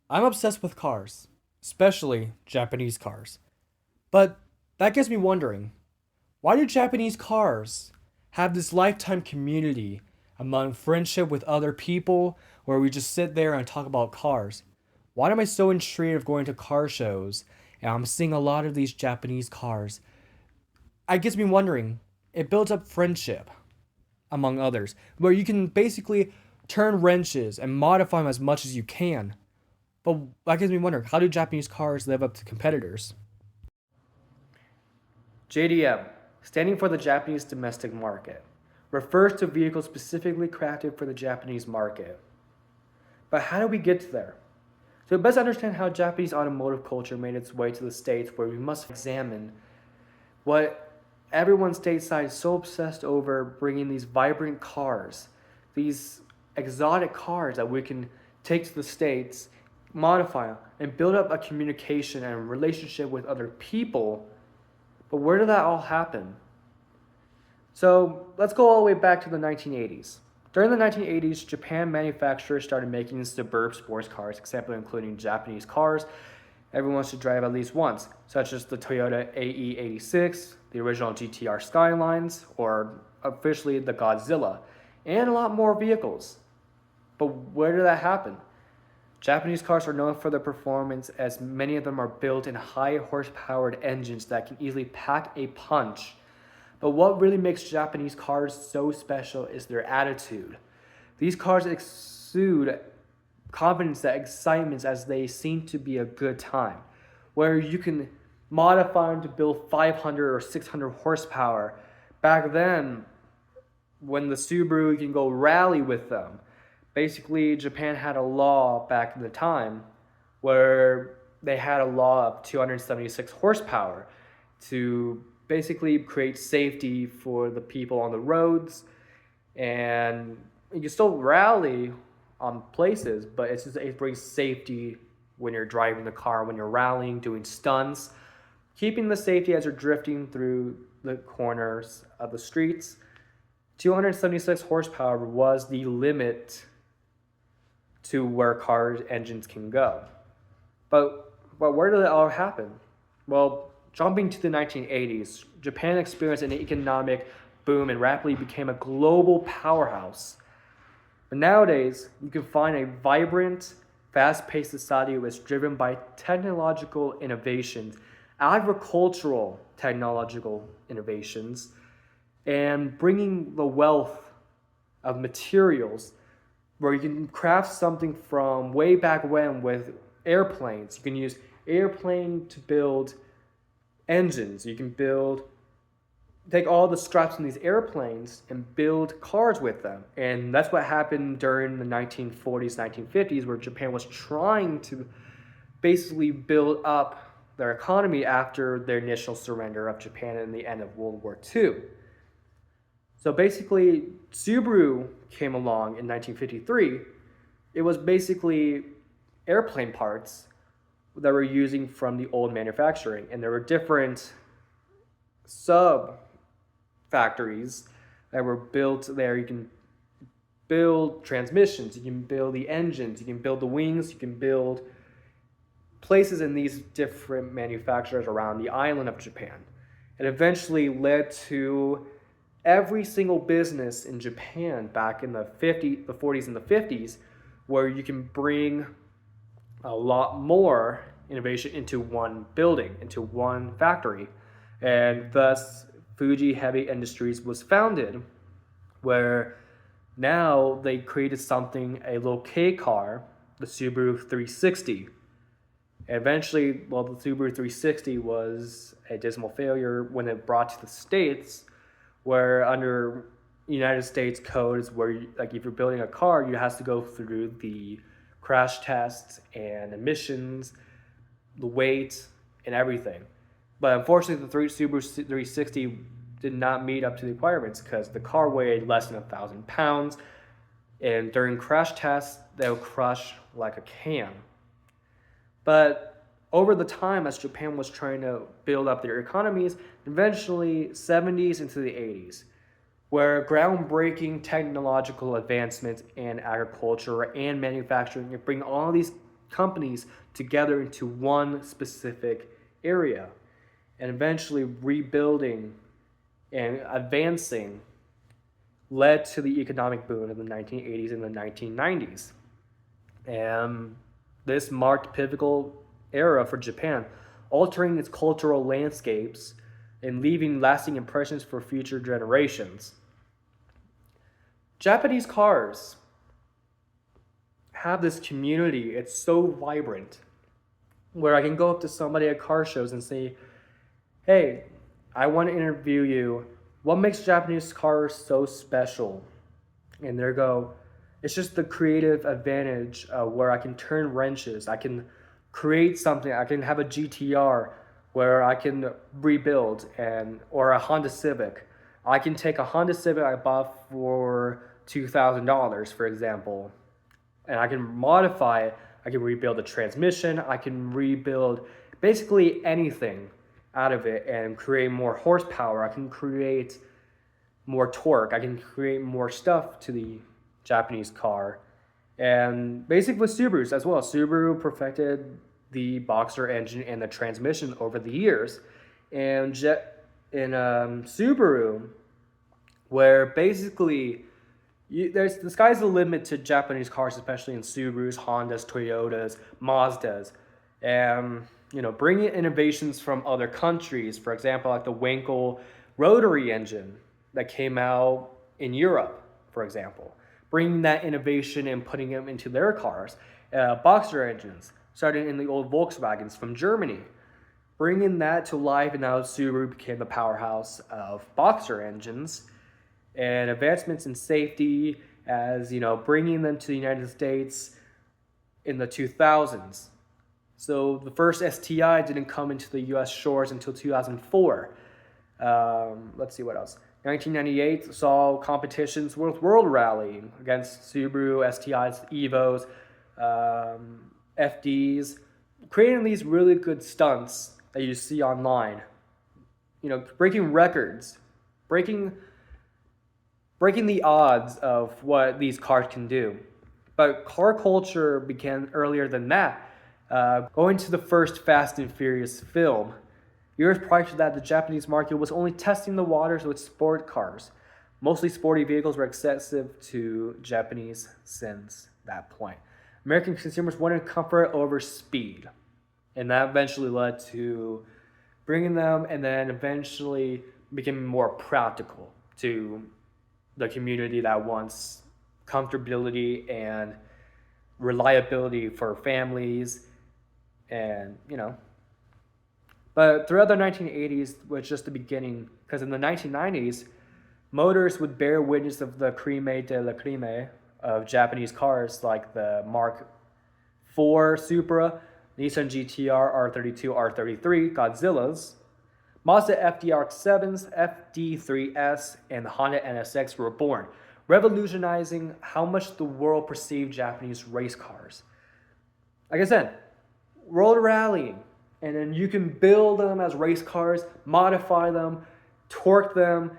I'm obsessed with cars, especially Japanese cars. But that gets me wondering, why do Japanese cars have this lifetime community among friendship with other people where we just sit there and talk about cars? Why am I so intrigued of going to car shows and I'm seeing a lot of these Japanese cars? It gets me wondering, it builds up friendship among others, where you can basically turn wrenches and modify them as much as you can. But that gets me wondering, how do Japanese cars live up to competitors? JDM, standing for the Japanese domestic market, refers to vehicles specifically crafted for the Japanese market. But how do we get there? To best understand how Japanese automotive culture made its way to the States, where we must examine what everyone stateside is so obsessed over bringing these vibrant cars, these exotic cars that we can take to the States, modify them, and build up a communication and relationship with other people. But where did that all happen? So let's go all the way back to the 1980s. During the 1980s, Japan manufacturers started making superb sports cars, example including Japanese cars everyone should drive at least once, such as the Toyota AE86, the original GTR Skylines, or officially the Godzilla, and a lot more vehicles. But where did that happen? Japanese cars are known for their performance as many of them are built in high horsepowered engines that can easily pack a punch. But what really makes Japanese cars so special is their attitude. These cars exude confidence, that excitement as they seem to be a good time, where you can modify them to build 500 or 600 horsepower. Back then, when the Subaru, you can go rally with them. Basically, Japan had a law back in the time where they had a law of 276 horsepower to basically create safety for the people on the roads. And you can still rally on places, but it brings safety when you're driving the car, when you're rallying, doing stunts, keeping the safety as you're drifting through the corners of the streets. 276 horsepower was the limit to where cars engines can go. But where did it all happen? Well, jumping to the 1980s, Japan experienced an economic boom and rapidly became a global powerhouse. But nowadays, you can find a vibrant, fast-paced society that's driven by technological innovations, agricultural technological innovations, and bringing the wealth of materials where you can craft something from way back when with airplanes. You can use airplane to build engines. You can take all the scraps from these airplanes and build cars with them. And that's what happened during the 1940s, 1950s, where Japan was trying to basically build up their economy after their initial surrender of Japan in the end of World War II. So basically, Subaru came along in 1953. It was basically airplane parts that were using from the old manufacturing, and there were different sub factories that were built there. You can build transmissions, you can build the engines, you can build the wings, you can build places in these different manufacturers around the island of Japan. It eventually led to every single business in Japan back in the 40s and the 50s, where you can bring a lot more innovation into one building, into one factory. And thus, Fuji Heavy Industries was founded, where now they created something, a low-K car, the Subaru 360. Eventually, well, the Subaru 360 was a dismal failure when it brought to the States, where under United States codes, where like if you're building a car, you have to go through the crash tests and emissions, the weight, and everything. But unfortunately, the Subaru 360 did not meet up to the requirements because the car weighed less than 1,000 pounds, and during crash tests, they'll crush like a can. But over the time, as Japan was trying to build up their economies, eventually 70s into the 80s, where groundbreaking technological advancements in agriculture and manufacturing bring all these companies together into one specific area, and eventually rebuilding and advancing led to the economic boom in the 1980s and the 1990s. And this marked a pivotal era for Japan, altering its cultural landscapes and leaving lasting impressions for future generations. Japanese cars have this community, it's so vibrant, where I can go up to somebody at car shows and say, hey, I want to interview you. What makes Japanese cars so special? And they go, it's just the creative advantage where I can turn wrenches, I can create something, I can have a GTR where I can rebuild, and or a Honda Civic. I can take a Honda Civic I bought for $2,000, for example, and I can modify it. I can rebuild the transmission. I can rebuild basically anything out of it and create more horsepower. I can create more torque. I can create more stuff to the Japanese car. And basically with Subarus as well. Subaru perfected the Boxer engine and the transmission over the years. And Subaru, where basically there's the sky's the limit to Japanese cars, especially in Subarus, Hondas, Toyotas, Mazdas, and bringing innovations from other countries. For example, like the Wankel rotary engine that came out in Europe, for example, bringing that innovation and putting them into their cars. Boxer engines, starting in the old Volkswagens from Germany, bringing that to life, and now Subaru became the powerhouse of Boxer engines. And advancements in safety, as bringing them to the United States in the 2000s. So the first STI didn't come into the U.S. shores until 2004. Let's see what else. 1998 saw competitions with World Rally against Subaru, STIs, Evos, FDs, creating these really good stunts that you see online. Breaking records, breaking the odds of what these cars can do. But car culture began earlier than that. Going to the first Fast and Furious film, years prior to that, the Japanese market was only testing the waters with sport cars. Mostly sporty vehicles were excessive to Japanese since that point. American consumers wanted comfort over speed. And that eventually led to bringing them, and then eventually becoming more practical to the community that wants comfortability and reliability for families. And but throughout the 1980s was just the beginning, because in the 1990s motors would bear witness of the crime de la crime of Japanese cars, like the Mark IV Supra, Nissan GTR, R32, R33, Godzillas, Mazda FDRX7s, FD3S, and the Honda NSX were born, revolutionizing how much the world perceived Japanese race cars. Like I said, road rallying, and then you can build them as race cars, modify them, torque them.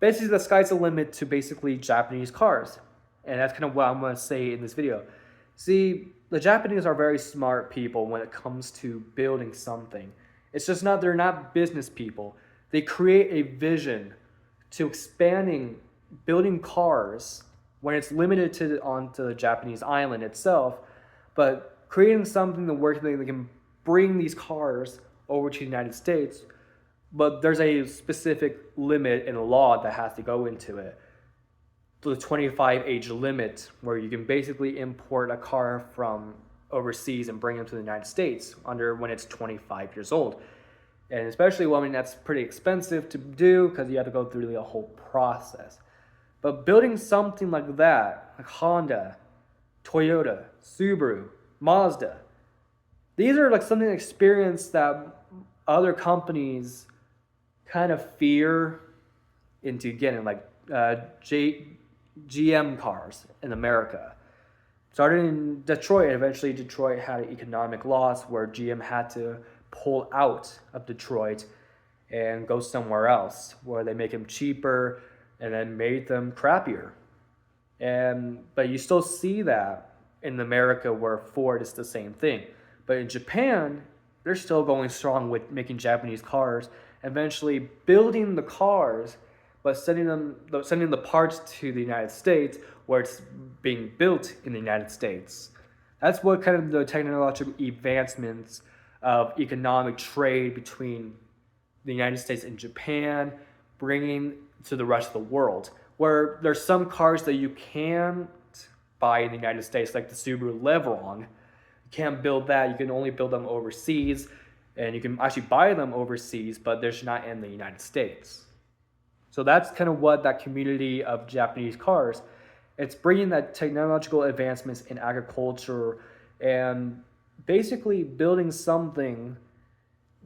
Basically, the sky's the limit to basically Japanese cars. And that's kind of what I'm going to say in this video. See, the Japanese are very smart people when it comes to building something. It's just they're not business people. They create a vision to expanding, building cars when it's limited onto the Japanese island itself, but creating something that works, that can bring these cars over to the United States. But there's a specific limit in the law that has to go into it. The 25 age limit, where you can basically import a car from overseas and bring them to the United States when it's 25 years old. And especially, that's pretty expensive to do because you have to go through the whole process. But building something like that, like Honda, Toyota, Subaru, Mazda, these are like something experience that other companies kind of fear into getting, like GM cars in America. Started in Detroit, and eventually Detroit had an economic loss where GM had to pull out of Detroit and go somewhere else where they make them cheaper and then made them crappier. But you still see that in America where Ford is the same thing. But in Japan, they're still going strong with making Japanese cars, eventually building the cars, but sending the parts to the United States where it's being built in the United States. That's what kind of the technological advancements of economic trade between the United States and Japan bringing to the rest of the world. Where there's some cars that you can't buy in the United States, like the Subaru Leveron. You can't build that. You can only build them overseas, and you can actually buy them overseas, but they're just not in the United States. So that's kind of what that community of Japanese cars, it's bringing that technological advancements in agriculture and basically building something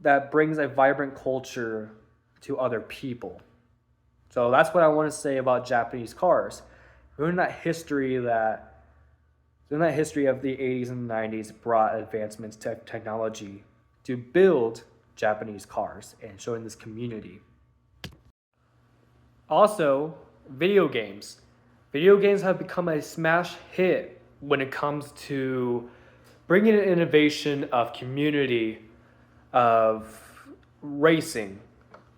that brings a vibrant culture to other people. So that's what I want to say about Japanese cars. During that history of the 80s and 90s brought advancements to technology to build Japanese cars and showing this community. Also, video games. Video games have become a smash hit when it comes to bringing an innovation of community, of racing,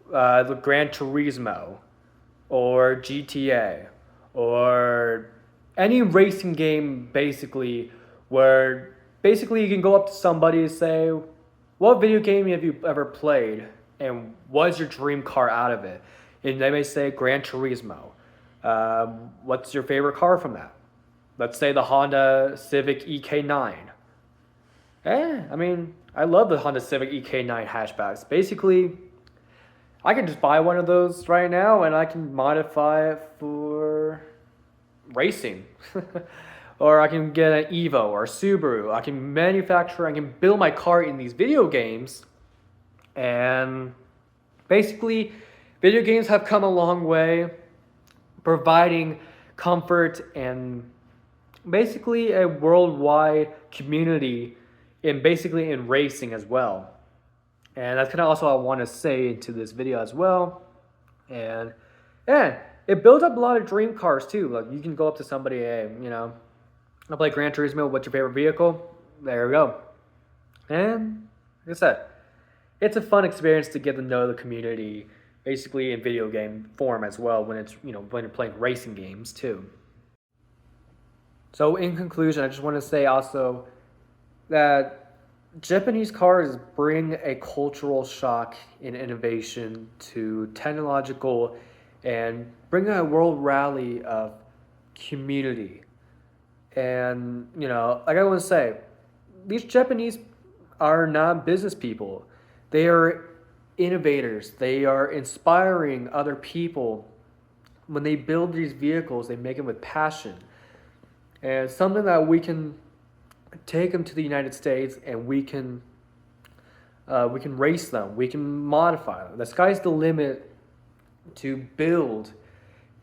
the Gran Turismo, or GTA, or any racing game basically, where basically you can go up to somebody and say, what video game have you ever played and what's your dream car out of it? And they may say Gran Turismo. What's your favorite car from that? Let's say the Honda Civic EK9. I love the Honda Civic EK9 hatchbacks. Basically, I can just buy one of those right now and I can modify it for racing. Or I can get an Evo or a Subaru. I can build my car in these video games. And basically, video games have come a long way, providing comfort and basically a worldwide community in racing as well. And that's kind of also what I want to say into this video as well. And it builds up a lot of dream cars too. Like you can go up to somebody, hey, I play Gran Turismo, what's your favorite vehicle? There we go. And like I said, it's a fun experience to get to know the community basically in video game form as well when you're playing racing games too. So in conclusion, I just want to say also that Japanese cars bring a cultural shock in innovation to technological and bring a world rally of community. And, like I want to say, these Japanese are not business people. They are innovators. They are inspiring other people. When they build these vehicles, they make them with passion. And something that we can take them to the United States and we can race them. We can modify them. The sky's the limit to build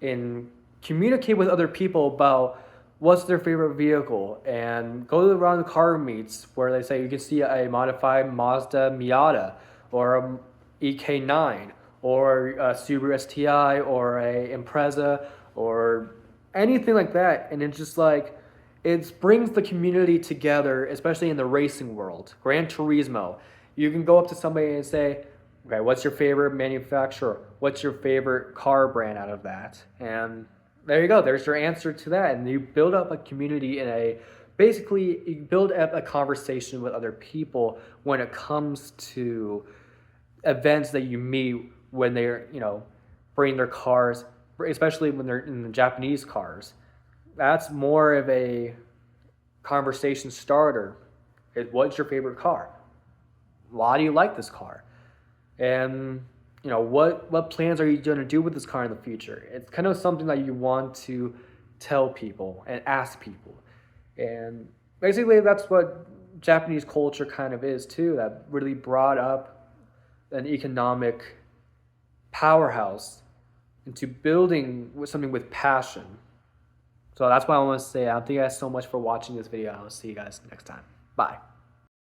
and communicate with other people about what's their favorite vehicle and go around the car meets where they say you can see a modified Mazda Miata or a EK9 or a Subaru STI or a Impreza or anything like that. And it's just like, it brings the community together, especially in the racing world. Gran Turismo. You can go up to somebody and say, okay, what's your favorite manufacturer? What's your favorite car brand out of that? And there you go. There's your answer to that. And you build up a community you build up a conversation with other people when it comes to events that you meet when they're, bring their cars, especially when they're in the Japanese cars. That's more of a conversation starter. What's your favorite car? Why do you like this car? And what plans are you going to do with this car in the future? It's kind of something that you want to tell people and ask people. And basically that's what Japanese culture kind of is too, that really brought up an economic powerhouse into building something with passion. So that's what I want to say. Thank you guys so much for watching this video. I'll see you guys next time. Bye.